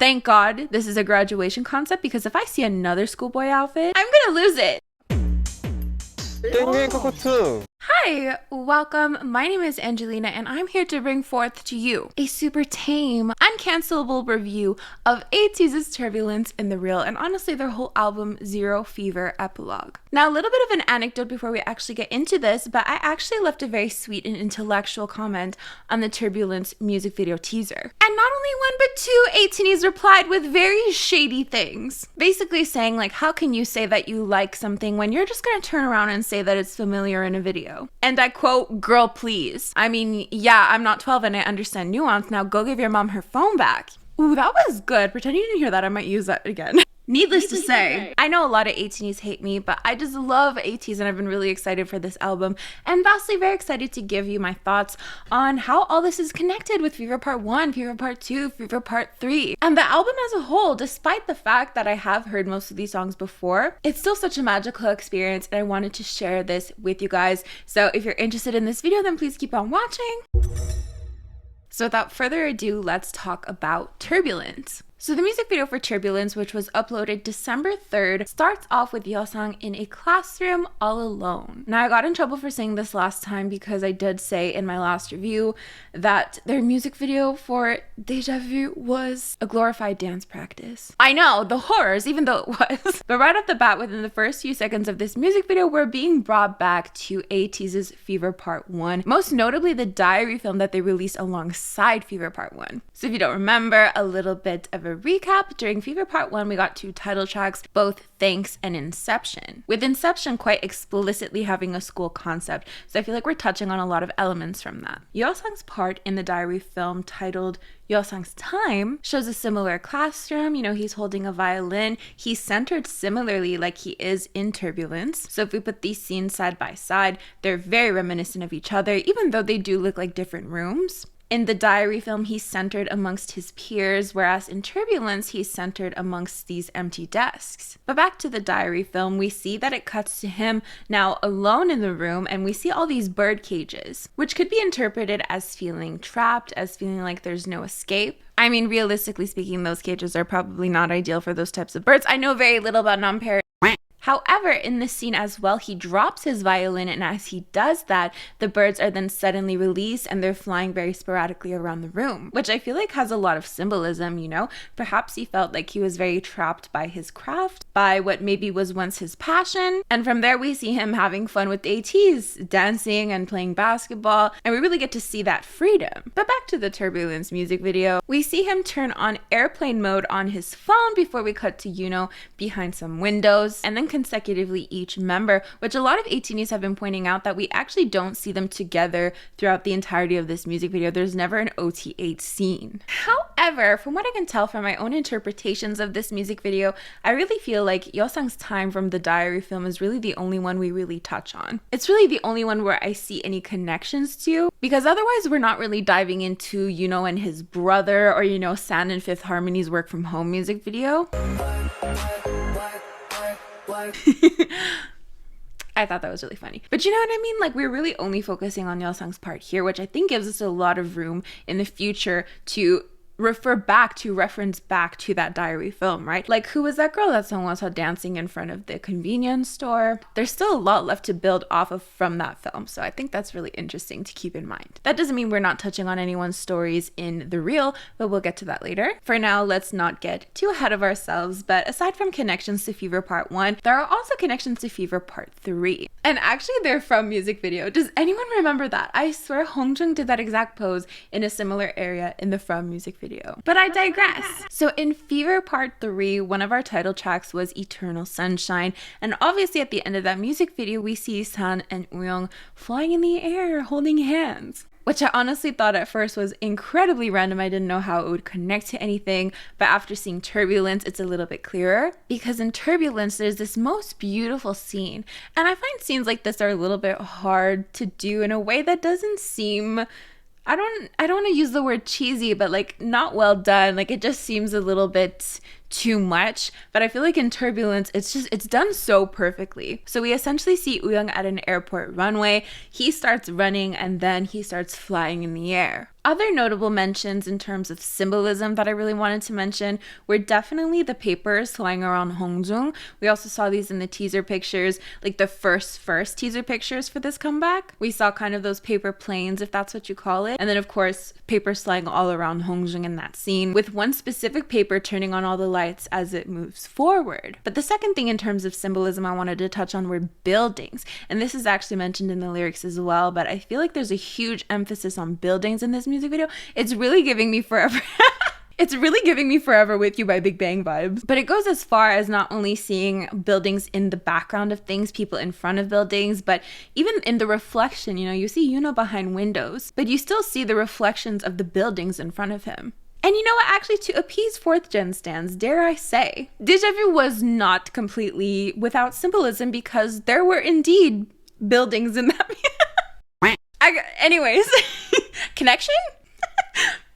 Thank God this is a graduation concept, because if I see another schoolboy outfit, I'm gonna lose it. Hi, welcome. My name is Angelina, and I'm here to bring forth to you a super tame, uncancelable review of Ateez's Turbulence in the Real, and honestly their whole album Zero Fever Epilogue. Now, a little bit of an anecdote before we actually get into this, but I actually left a very sweet and intellectual comment on the Turbulence music video teaser. And not only one, but two Ateez replied with very shady things. Basically saying, like, how can you say that you like something when you're just gonna turn around and say that it's familiar in a video? And I quote, "Girl, please. I mean, yeah, I'm not 12 and I understand nuance. Now go give your mom her phone back." Ooh, that was good. Pretend you didn't hear that. I might use that again. Needless to say, I know a lot of Ateez hate me, but I just love Ateez and I've been really excited for this album, and vastly very excited to give you my thoughts on how all this is connected with Fever Part 1, Fever Part 2, Fever Part 3, and the album as a whole. Despite the fact that I have heard most of these songs before, it's still such a magical experience, and I wanted to share this with you guys. So if you're interested in this video, then please keep on watching. So without further ado, let's talk about Turbulence. So the music video for Turbulence, which was uploaded December 3rd, starts off with Yeosang in a classroom all alone. Now, I got in trouble for saying this last time because I did say in my last review that their music video for Deja Vu was a glorified dance practice. I know, the horrors, even though it was. But right off the bat, within the first few seconds of this music video, we're being brought back to Ateez's Fever Part 1, most notably the diary film that they released alongside Fever Part 1. So if you don't remember, a little bit of a recap, during Fever Part 1, we got two title tracks, both Thanks and Inception, with Inception quite explicitly having a school concept, so I feel like we're touching on a lot of elements from that. Yeosang's part in the diary film, titled Yeosang's Time, shows a similar classroom. You know, he's holding a violin. He's centered similarly like he is in Turbulence. So if we put these scenes side by side, they're very reminiscent of each other, even though they do look like different rooms. In the diary film, he's centered amongst his peers, whereas in Turbulence, he's centered amongst these empty desks. But back to the diary film, we see that it cuts to him now alone in the room, and we see all these bird cages, which could be interpreted as feeling trapped, as feeling like there's no escape. I mean, realistically speaking, those cages are probably not ideal for those types of birds. I know very little about non-parrot. However, in this scene as well, he drops his violin, and as he does that, the birds are then suddenly released and they're flying very sporadically around the room, which I feel like has a lot of symbolism, you know? Perhaps he felt like he was very trapped by his craft, by what maybe was once his passion, and from there we see him having fun with Ateez, dancing and playing basketball, and we really get to see that freedom. But back to the Turbulence music video, we see him turn on airplane mode on his phone before we cut to Yuno behind some windows, and then consecutively each member, which a lot of Ateez have been pointing out that we actually don't see them together throughout the entirety of this music video. There's never an OT8 scene. However, from what I can tell from my own interpretations of this music video, I really feel like Yeosang's Time from the diary film is really the only one we really touch on. It's really the only one where I see any connections to, because otherwise we're not really diving into, you know, and his brother, or, you know, San and Fifth Harmony's Work From Home music video. I thought that was really funny. But you know what I mean? Like, we're really only focusing on Yeosang's part here, which I think gives us a lot of room in the future to reference back to that diary film, right? Like, who was that girl that someone saw dancing in front of the convenience store? There's still a lot left to build off of from that film, so I think that's really interesting to keep in mind. That doesn't mean we're not touching on anyone's stories in the real, but we'll get to that later. For now, let's not get too ahead of ourselves, but aside from connections to Fever Part 1, there are also connections to Fever Part 3. And actually, they're from music video. Does anyone remember that? I swear Hongjung did that exact pose in a similar area in the From music video. But I digress. So in Fever Part 3, one of our title tracks was Eternal Sunshine, and obviously at the end of that music video, we see San and Uyong flying in the air, holding hands, which I honestly thought at first was incredibly random. I didn't know how it would connect to anything, but after seeing Turbulence, it's a little bit clearer, because in Turbulence, there's this most beautiful scene, and I find scenes like this are a little bit hard to do in a way that doesn't seem, I don't want to use the word cheesy, but like not well done. Like, it just seems a little bit too much, but I feel like in Turbulence, it's done so perfectly. So we essentially see Uyong at an airport runway. He starts running and then he starts flying in the air. Other notable mentions in terms of symbolism that I really wanted to mention were definitely the papers flying around Hongzhong. We also saw these in the teaser pictures, like the first teaser pictures for this comeback. We saw kind of those paper planes, if that's what you call it. And then of course, papers flying all around Hongzhong in that scene, with one specific paper turning on all the lights as it moves forward. But the second thing in terms of symbolism I wanted to touch on were buildings. And this is actually mentioned in the lyrics as well, but I feel like there's a huge emphasis on buildings in this music video. It's really giving me Forever. It's really giving me Forever With You by Big Bang vibes. But it goes as far as not only seeing buildings in the background of things, people in front of buildings, but even in the reflection. You know, you see Yuno behind windows, but you still see the reflections of the buildings in front of him. And you know what, actually, to appease 4th gen stans, dare I say, Deja Vu was not completely without symbolism, because there were indeed buildings in that. Anyways, connection?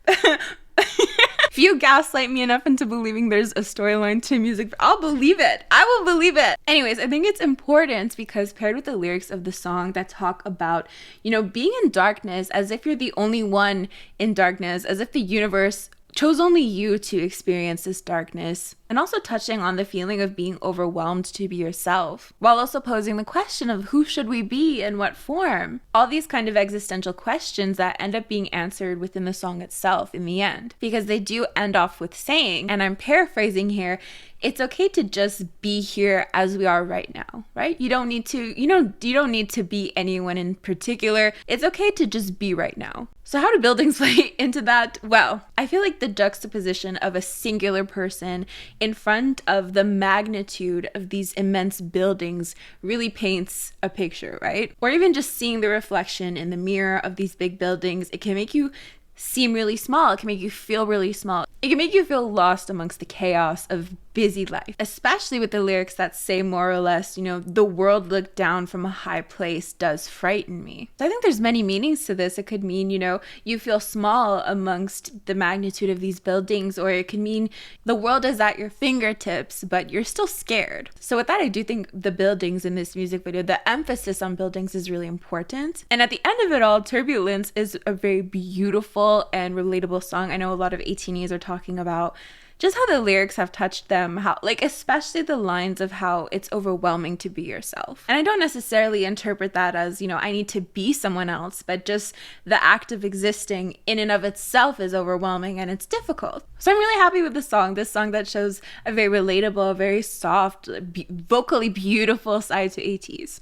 If you gaslight me enough into believing there's a storyline to music, I'll believe it. I will believe it. Anyways, I think it's important because paired with the lyrics of the song that talk about, you know, being in darkness as if you're the only one in darkness, as if the universe chose only you to experience this darkness, and also touching on the feeling of being overwhelmed to be yourself, while also posing the question of who should we be and what form? All these kind of existential questions that end up being answered within the song itself in the end, because they do end off with saying, and I'm paraphrasing here, it's okay to just be here as we are right now, right? You don't need to be anyone in particular. It's okay to just be right now. So how do buildings play into that? Well, I feel like the juxtaposition of a singular person in front of the magnitude of these immense buildings really paints a picture, right? Or even just seeing the reflection in the mirror of these big buildings, it can make you seem really small. It can make you feel really small. It can make you feel lost amongst the chaos of busy life, especially with the lyrics that say more or less, you know, the world looked down from a high place does frighten me. So I think there's many meanings to this. It could mean, you know, you feel small amongst the magnitude of these buildings, or it could mean the world is at your fingertips, but you're still scared. So with that, I do think the buildings in this music video, the emphasis on buildings is really important. And at the end of it all, Turbulence is a very beautiful and relatable song. I know a lot of 18s are talking about just how the lyrics have touched them, how, like, especially the lines of how it's overwhelming to be yourself. And I don't necessarily interpret that as, you know, I need to be someone else, but just the act of existing in and of itself is overwhelming and it's difficult. So I'm really happy with this song that shows a very relatable, very soft, vocally beautiful side to Ateez.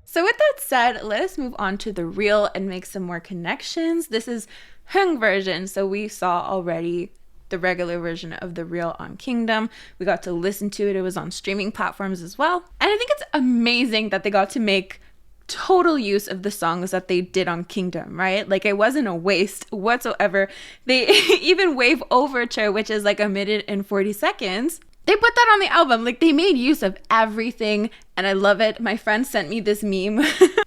So with that said, let us move on to the reel and make some more connections. This is Hung version, so we saw already the regular version of the reel on Kingdom. We got to listen to it. It was on streaming platforms as well. And I think it's amazing that they got to make total use of the songs that they did on Kingdom, right? Like, it wasn't a waste whatsoever. They even Wave Overture, which is like 1 minute and 40 seconds, they put that on the album. Like, they made use of everything, and I love it. My friend sent me this meme.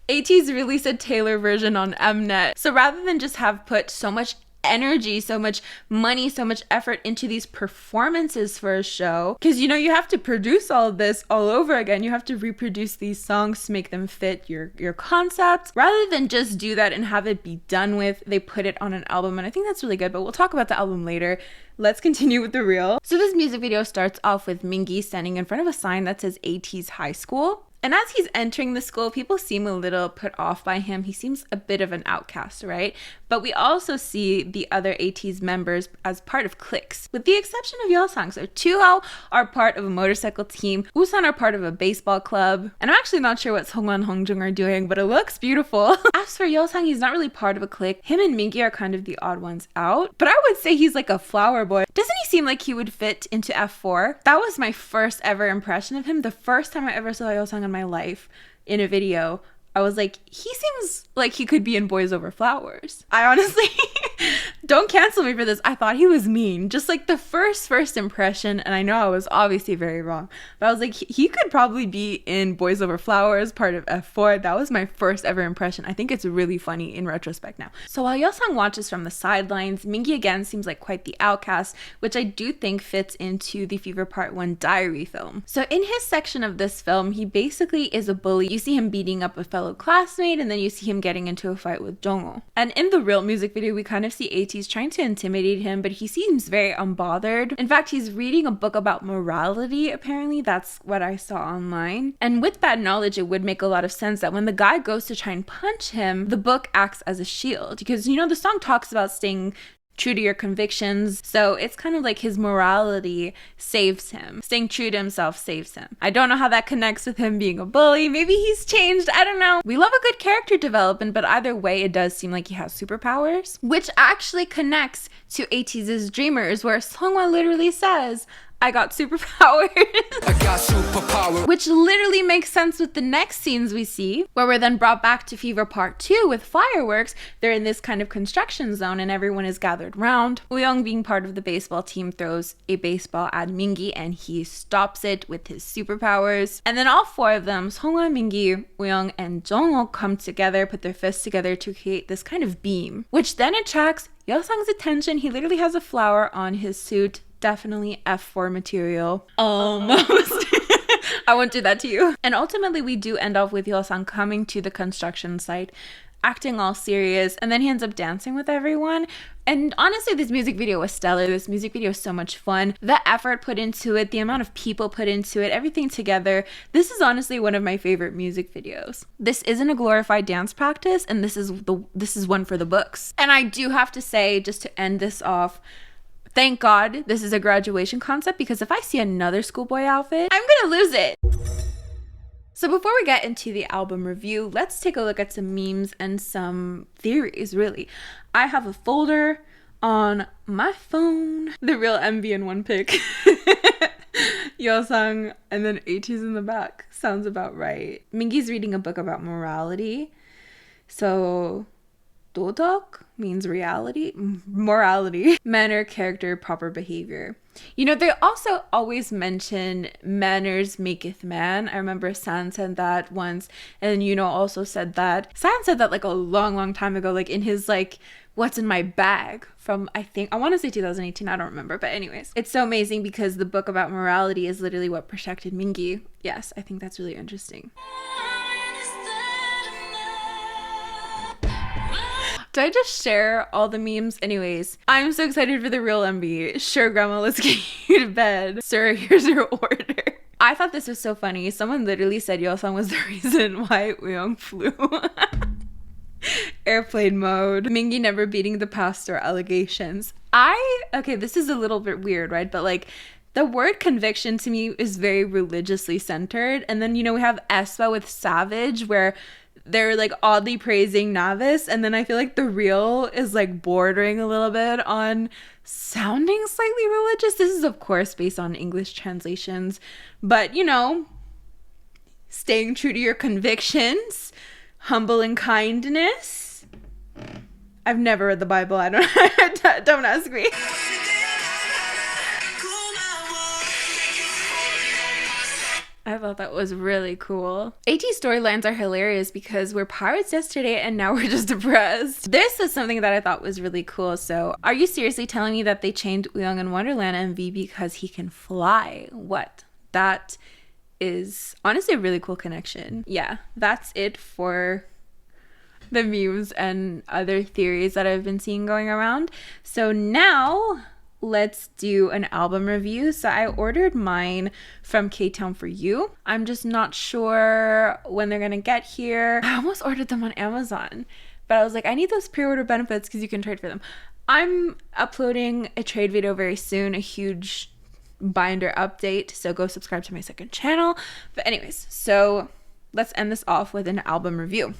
Ateez released a Taylor version on Mnet. So rather than just have put so much energy, so much money, so much effort into these performances for a show, because, you know, you have to produce all of this all over again. You have to reproduce these songs to make them fit your concept. Rather than just do that and have it be done with, they put it on an album, and I think that's really good, but we'll talk about the album later. Let's continue with the reel. So this music video starts off with Mingi standing in front of a sign that says Ateez High School. And as he's entering the school, people seem a little put off by him. He seems a bit of an outcast, right? But we also see the other Ateez members as part of cliques, with the exception of Yeolsang. So Chuhao are part of a motorcycle team, Usan are part of a baseball club, and I'm actually not sure what Seongwon Hongjung are doing, but it looks beautiful. As for Yeolsang, he's not really part of a clique. Him and Mingi are kind of the odd ones out, but I would say he's like a flower boy. Doesn't he seem like he would fit into F4? That was my first ever impression of him. The first time I ever saw Yeolsang in my life in a video, I was like, he seems like he could be in Boys Over Flowers. I honestly don't cancel me for this. I thought he was mean. Just like the first impression, and I know I was obviously very wrong, but I was like, he could probably be in Boys Over Flowers, part of F4. That was my first ever impression. I think it's really funny in retrospect now. So while Yeosang watches from the sidelines, Mingi again seems like quite the outcast, which I do think fits into the Fever Part 1 diary film. So in his section of this film, he basically is a bully. You see him beating up a fellow classmate, and then you see him getting into a fight with Jongho. And in the real music video, we kind of see Ateez trying to intimidate him, but he seems very unbothered. In fact, he's reading a book about morality, apparently. That's what I saw online. And with that knowledge, it would make a lot of sense that when the guy goes to try and punch him, the book acts as a shield. Because, you know, the song talks about staying true to your convictions, so it's kind of like his morality saves him. Staying true to himself saves him. I don't know how that connects with him being a bully. Maybe he's changed, I don't know. We love a good character development, but either way, it does seem like he has superpowers, which actually connects to Ateez's Dreamers, where Seonghwa literally says, I got superpowers. I got superpower. Which literally makes sense with the next scenes we see, where we're then brought back to Fever Part 2 with fireworks. They're in this kind of construction zone and everyone is gathered round. Woo-young, being part of the baseball team, throws a baseball at Mingi and he stops it with his superpowers. And then all four of them, Seonghwa, Mingi, Woo-young, and Jongho, come together, put their fists together to create this kind of beam, which then attracts Yeosang's attention. He literally has a flower on his suit. Definitely F4 material. Almost. I won't do that to you. And ultimately, we do end off with Yeosang coming to the construction site, acting all serious, and then he ends up dancing with everyone. And honestly, this music video was stellar. This music video is so much fun. The effort put into it, the amount of people put into it, everything together. This is honestly one of my favorite music videos. This isn't a glorified dance practice, and this is one for the books. And I do have to say, just to end this off, thank God this is a graduation concept, because if I see another schoolboy outfit, I'm gonna lose it. So before we get into the album review, let's take a look at some memes and some theories, really. I have a folder on my phone. The real MV in one pic. Yeosang and then Ateez in the back. Sounds about right. Mingi's reading a book about morality. So 도덕 means reality, morality, manner, character, proper behavior. You know, they also always mention manners maketh man. I remember San said that once, and you know also said that. San said that like a long time ago, like in his like what's in my bag from, I want to say 2018, I don't remember, but anyways, it's so amazing because the book about morality is literally what protected Mingi. Yes, I think that's really interesting. Did I just share all the memes? Anyways, I'm so excited for the real MV. Sure, Grandma, let's get you to bed. Sir, here's your order. I thought this was so funny. Someone literally said Yeosang was the reason why Woo-young flew. Airplane mode. Mingi never beating the pastor allegations. Okay, this is a little bit weird, right? But like, the word conviction to me is very religiously centered. And then, you know, we have aespa with Savage, where they're like oddly praising Navis, and then I feel like the real is like bordering a little bit on sounding slightly religious. This is of course based on English translations, but you know, staying true to your convictions, humble in kindness. I've never read the Bible. I don't ask me. I thought that was really cool. Ateez storylines are hilarious because we're pirates yesterday and now we're just depressed. This is something that I thought was really cool. So, are you seriously telling me that they changed Woo-young in Wonderland MV because he can fly? What? That is honestly a really cool connection. Yeah, that's it for the memes and other theories that I've been seeing going around. So now let's do an album review. So I ordered mine from K-Town for You. I'm just not sure when they're gonna get here. I almost ordered them on Amazon, but I was like, I need those pre-order benefits because you can trade for them. I'm uploading a trade video very soon, a huge binder update, so go subscribe to my second channel. But anyways, so let's end this off with an album review.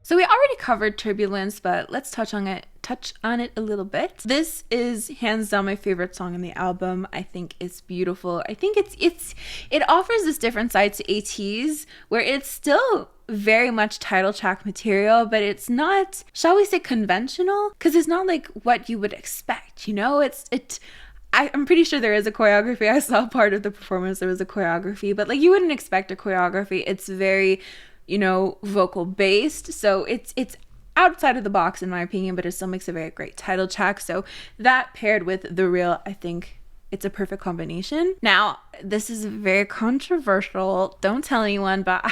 So we already covered Turbulence, but let's touch on it touch on it a little bit. This is hands down my favorite song on the album. I think it's beautiful. I think it offers this different side to Ateez, where it's still very much title track material, but it's not, shall we say, conventional, because it's not like what you would expect, you know? I'm pretty sure there is a choreography. I saw part of the performance, there was a choreography, but like you wouldn't expect a choreography. It's very, you know, vocal based, so it's outside of the box in my opinion, but it still makes a very great title track. So that paired with The Real, I think it's a perfect combination. Now, this is very controversial, don't tell anyone, but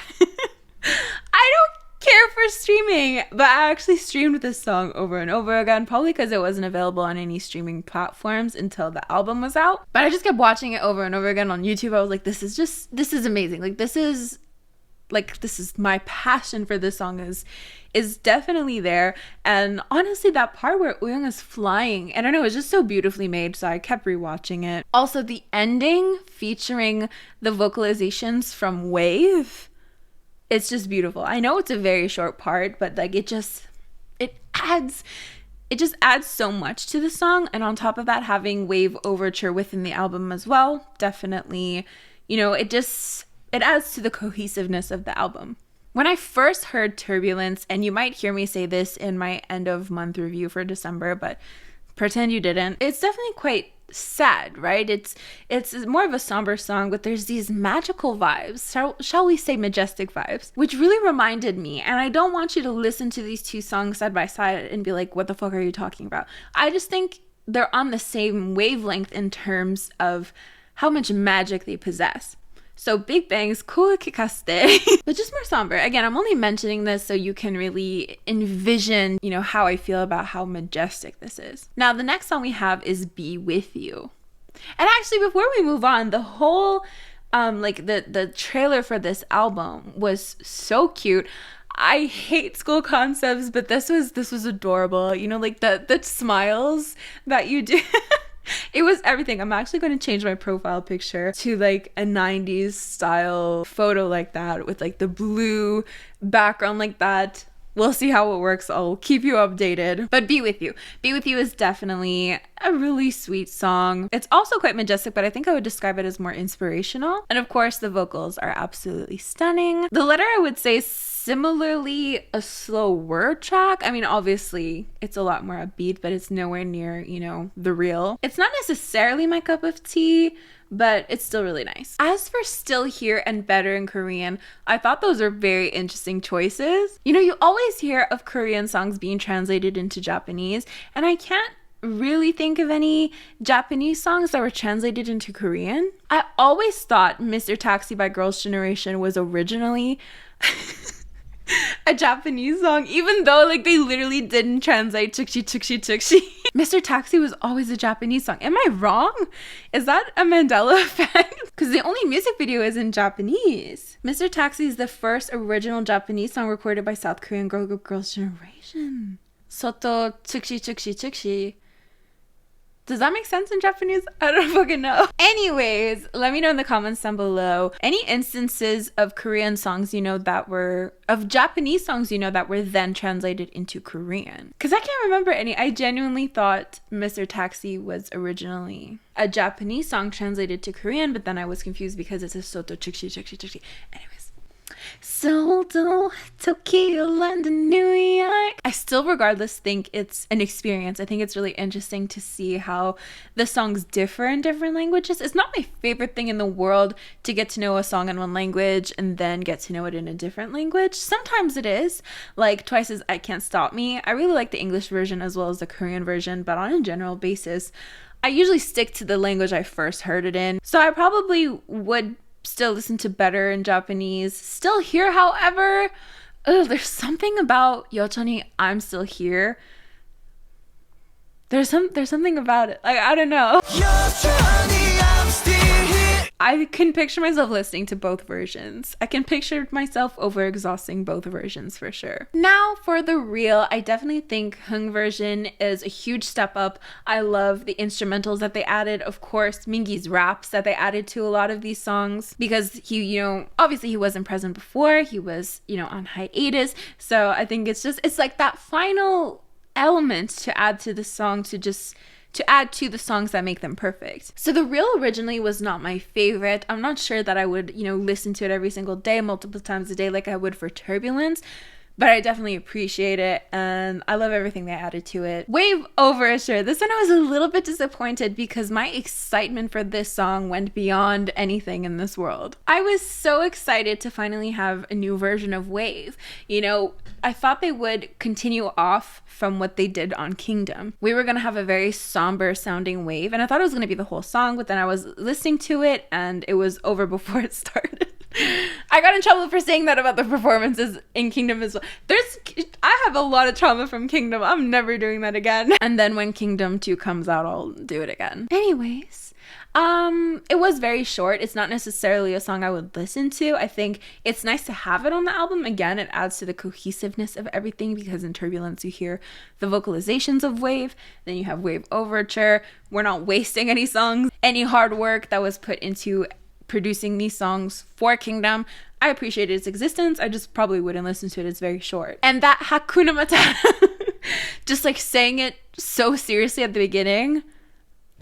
I don't care for streaming, but I actually streamed this song over and over again, probably because it wasn't available on any streaming platforms until the album was out. But I just kept watching it over and over again on YouTube. I was like, this is amazing. This is my passion for this song is definitely there. And honestly, that part where Wooyoung is flying, I don't know, it's just so beautifully made, so I kept rewatching it. Also, the ending featuring the vocalizations from Wave, it's just beautiful. I know it's a very short part, but like it just adds so much to the song. And on top of that, having Wave overture within the album as well, definitely, you know, it adds to the cohesiveness of the album. When I first heard Turbulence, and you might hear me say this in my end of month review for December, but pretend you didn't, it's definitely quite sad, right? It's more of a somber song, but there's these magical vibes, shall we say majestic vibes, which really reminded me. And I don't want you to listen to these two songs side by side and be like, what the fuck are you talking about? I just think they're on the same wavelength in terms of how much magic they possess. So Big Bang's Koe Kikaste, but just more somber. Again, I'm only mentioning this so you can really envision, you know, how I feel about how majestic this is. Now, the next song we have is Be With You. And actually, before we move on, the whole, the trailer for this album was so cute. I hate school concepts, but this was adorable. You know, like the smiles that you do. It was everything. I'm actually going to change my profile picture to like a 90s style photo like that with like the blue background like that. We'll see how it works. I'll keep you updated. But Be With You. Be With You is definitely a really sweet song. It's also quite majestic, but I think I would describe it as more inspirational. And of course, the vocals are absolutely stunning. The letter, I would say, similarly a slower track. I mean, obviously, it's a lot more upbeat, but it's nowhere near, you know, The Real. It's not necessarily my cup of tea, but it's still really nice. As for Still Here and Better in Korean, I thought those are very interesting choices. You know, you always hear of Korean songs being translated into Japanese, and I can't really think of any Japanese songs that were translated into Korean. I always thought Mr. Taxi by Girls' Generation was originally a Japanese song, even though like they literally didn't translate Tukshi Tukshi Tukshi. Mr. Taxi was always a Japanese song. Am I wrong? Is that a Mandela effect? Because the only music video is in Japanese. Mr. Taxi is the first original Japanese song recorded by South Korean girl group Girls' Generation. Soto Tukshi Tukshi Tukshi. Does that make sense in Japanese? I don't fucking know. Anyways, let me know in the comments down below any instances of Korean songs, you know, of Japanese songs, you know, that were then translated into Korean. Because I can't remember any. I genuinely thought Mr. Taxi was originally a Japanese song translated to Korean, but then I was confused because it says Soto Chukshi Chukshi Chukshi. Anyways. Seoul, Tokyo, London, New York. I still regardless think it's an experience. I think it's really interesting to see how the songs differ in different languages. It's not my favorite thing in the world to get to know a song in one language and then get to know it in a different language. Sometimes it is, like Twice's I Can't Stop Me. I really like the English version as well as the Korean version, but on a general basis, I usually stick to the language I first heard it in. So I probably would still listen to Better in Japanese. Still Here, however, there's something about Yochoni, I'm Still Here. There's something about it. Like, I don't know. I'm still here. I can picture myself listening to both versions. I can picture myself over exhausting both versions for sure. Now for The Real, I definitely think Hung version is a huge step up. I love the instrumentals that they added. Of course, Mingi's raps that they added to a lot of these songs because he, you know, obviously he wasn't present before. He was, you know, on hiatus. So I think it's like that final elements to add to the song to add to the songs that make them perfect. So the reel originally was not my favorite. I'm not sure that I would, listen to it every single day, multiple times a day like I would for Turbulence, but I definitely appreciate it, and I love everything they added to it. Wave Overture. This one I was a little bit disappointed because my excitement for this song went beyond anything in this world. I was so excited to finally have a new version of Wave. I thought they would continue off from what they did on Kingdom. We were going to have a very somber sounding Wave, and I thought it was going to be the whole song, but then I was listening to it and it was over before it started. I got in trouble for saying that about the performances in Kingdom as well. I have a lot of trauma from Kingdom. I'm never doing that again. And then when Kingdom 2 comes out, I'll do it again. Anyways, it was very short. It's not necessarily a song I would listen to. I think it's nice to have it on the album. Again, it adds to the cohesiveness of everything because in Turbulence you hear the vocalizations of Wave, then you have Wave Overture. We're not wasting any songs, any hard work that was put into producing these songs for Kingdom. I appreciate its existence. I just probably wouldn't listen to it. It's very short. And that Hakuna Matata, just like saying it so seriously at the beginning,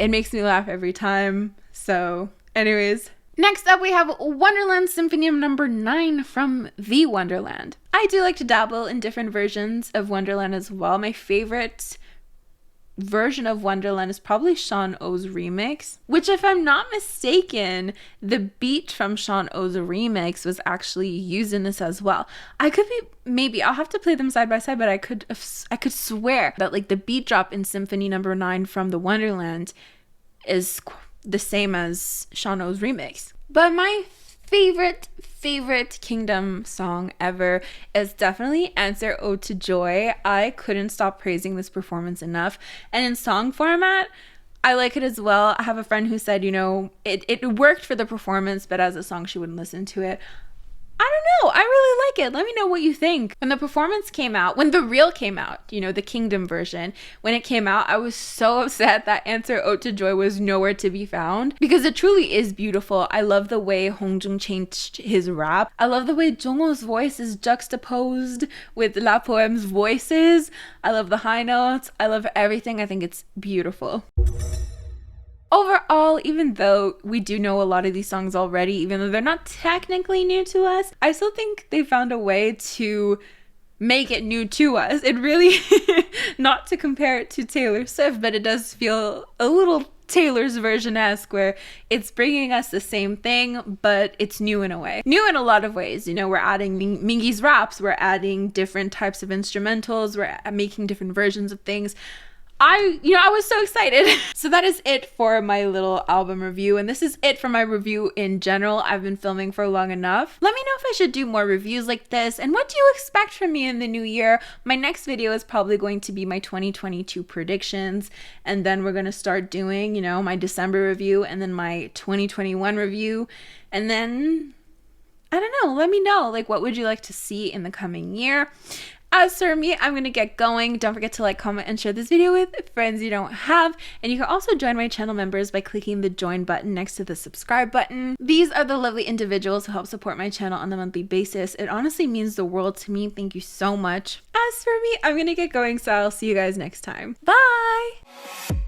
it makes me laugh every time. So anyways, next up we have Wonderland Symphony number 9 from The Wonderland. I do like to dabble in different versions of Wonderland as well. My favorite version of Wonderland is probably Sean O's remix, which if I'm not mistaken, the beat from Sean O's remix was actually used in this as well. I could be, maybe I'll have to play them side by side, but I could swear that like the beat drop in Symphony number 9 from the Wonderland is the same as Sean O's remix. But my favorite Kingdom song ever is definitely Answer Ode to Joy. I couldn't stop praising this performance enough. And in song format, I like it as well. I have a friend who said, it worked for the performance, but as a song, she wouldn't listen to it. I don't know. I really like it. Let me know what you think. When the performance came out, when the reel came out, the Kingdom version, when it came out, I was so upset that Answer Ode to Joy was nowhere to be found because it truly is beautiful. I love the way Hongjung changed his rap. I love the way Jongho's voice is juxtaposed with La Poeme's voices. I love the high notes. I love everything. I think it's beautiful. Overall, even though we do know a lot of these songs already, even though they're not technically new to us, I still think they found a way to make it new to us. It really, not to compare it to Taylor Swift, but it does feel a little Taylor's version-esque where it's bringing us the same thing, but it's new in a way. New in a lot of ways. We're adding Mingi's raps, we're adding different types of instrumentals, we're making different versions of things. I was so excited. So that is it for my little album review. And this is it for my review in general. I've been filming for long enough. Let me know if I should do more reviews like this. And what do you expect from me in the new year? My next video is probably going to be my 2022 predictions. And then we're going to start doing, my December review and then my 2021 review. And then, I don't know, let me know, what would you like to see in the coming year? As for me, I'm going to get going. Don't forget to like, comment, and share this video with friends you don't have. And you can also join my channel members by clicking the join button next to the subscribe button. These are the lovely individuals who help support my channel on a monthly basis. It honestly means the world to me. Thank you so much. As for me, I'm going to get going, so I'll see you guys next time. Bye!